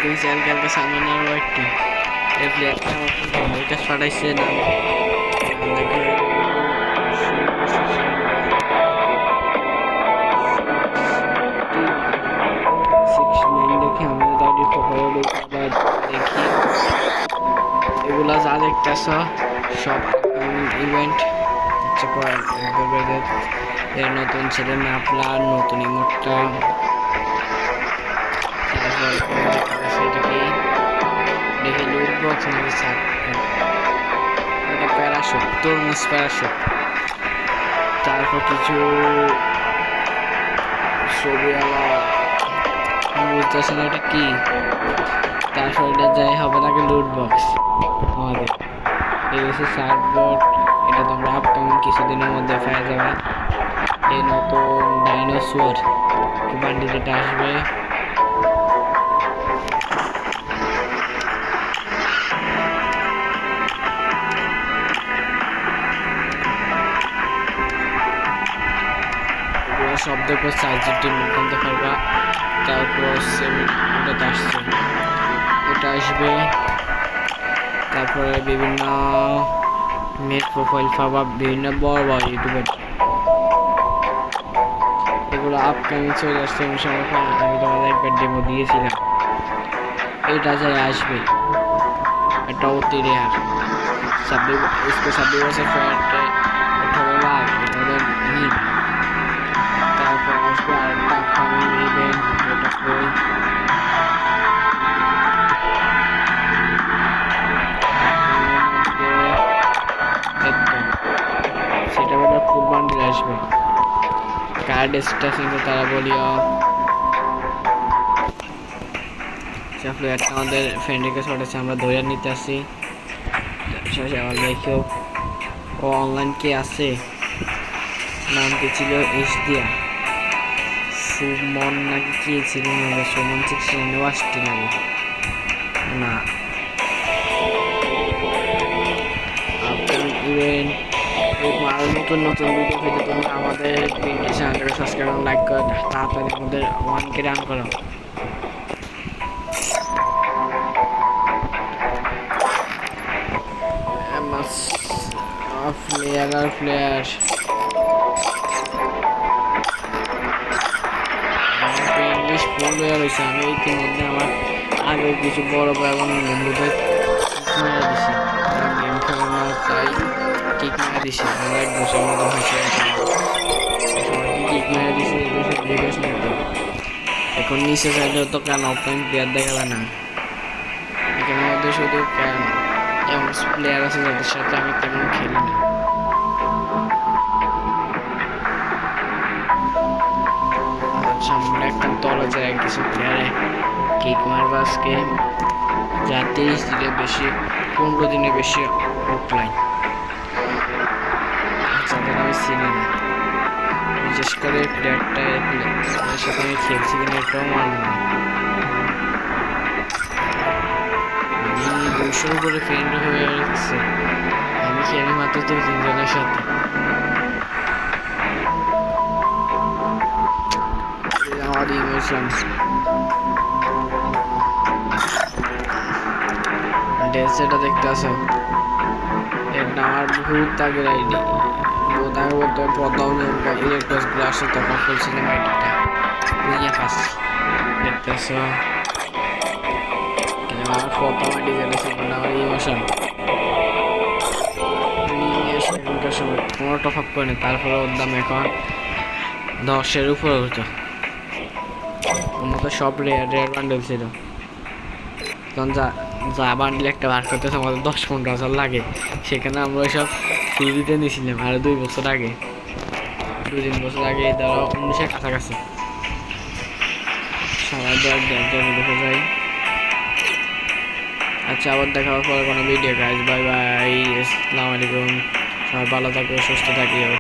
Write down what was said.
কালকে সামনে আরও একটি এই প্লেয়ারটা আমার কাছে পাঠাইছে না দেখে দেখি এগুলা যা দেখতেছ সব ইভেন্ট হচ্ছে এর নতুন ছেলে ম্যাপলা নতুন ইমোটটা তারপর সেটাকে দেখি লুট বক্স নাকি সাপ এটা প্যারাশুট তরমুজ প্যারাশুট তারপর কিছু ছবিওয়ালা বুঝতেছি না এটা কি তারপর এটা যাই হবে নাকি লুট বক্স আমাদের এই হচ্ছে সার্টবোর্ড এটা তোমরা আপকামিং কিছুদিনের মধ্যে পেয়ে যাবে এই নতুন ডাইনোসর বান্ডিল এটা আসবে শব্দ করে সাইজটি কিনতে পারবা তারপর এটা আসছে এটা আসবে তারপরে বিভিন্ন নেট প্রোফাইল পাবা বিভিন্ন বড় বড় ইউটিউবের এগুলো আপকামিং চলে আসছে আমি তোমাদের একবার ডেমো দিয়েছিলাম এটা যাই আসবে এটা অতি রেয়ার 26 বছর ফ্রেন্ডে 18 লাখ এটাদের হিট তারপর আসবে আরেকটা আপকামিং ইভেন্ট যেটা কই সেটা বলে ফুল বান্ডিল আসবে কার্ড স্টেশন তারা বলিও চাপলে একটা আমাদের ফ্রেন্ডের কাছে পাঠাচ্ছে আমরা ধরে নিতে আসি আবার দেখো ও অনলাইন কে আছে নাম কি ছিল দিয়া সুমন নাকি কি ছিল সুমন 69 আসতে লাগে না ইভেন্ট আরো নতুন নতুন ভিডিও পেতে তোমরা আমাদের চ্যানেলটাকে সাবস্ক্রাইব এবং লাইক করো তাড়াতাড়ি আমাদের 1K রান করো প্লেয়ার ইংলিশ ফুল হয়ে রয়েছে আমি ইতিমধ্যে আমার আগে কিছু বড় এবং বন্ধুদের মেরে দিছি গেম খেলে না তাই কিক মেরে দিছি আমরা 1 বছর মতো হয়েছে কিক মেরে দিছি এখন নিচে চাইলে তো কেন অফলাইন প্লেয়ার দেখাবে না এখানে মধ্যে শুধু কেন এমন প্লেয়ার আছে যাদের সাথে আমি তেমন খেলি না সামনে একটা তলা যায় কিছু প্লেয়ারে কিক মারবা আজকে যা 30 দিনে বেশি 15 দিনে বেশি অফলাইন যাদের আমি চিনি না বিশেষ করে প্লেয়ারটা এর সাথে আমি খেলছি কিনা এটাও মানব না আমি 200 করে ফ্রেন্ড হয়ে গেছে আমি খেলি মাত্র 2-3 জনের সাথে আমার ইমোশন ডেসেটা দেখতে আসো এটা আমার বহুত আগের আইডি বহুত আগে বলতে প্রথম ইলেকট্রসগুলো আসে তখন খুলছিলাম আইডিটা নিয়ে ফার্স্ট দেখতে আসো আমার প্রথম আইডি যেটা ছিল আমার ইমোশন এখনকার সময় কোনো টপ আপ করে তারপরে ওর দাম এখন 10-এর উপরে হতো আমাদের সব রেয়ার বান্ডেল ছিল তখন যা বান্ডেল একটা বার করতেছে আমাদের 10-15 হাজার লাগে সেখানে আমরা ওইসব ফ্রিতে নিয়েছিলাম আরো 2 বছর আগে 2-3 বছর আগে ধরো 19-এর কাছাকাছি সবাই দেখে যাই আচ্ছা আবার দেখা হবে পরে কোনো ভিডিও গাইজ বাই বাই আসসালামু আলাইকুম সবাই ভালো থাকবে সুস্থ থাকিও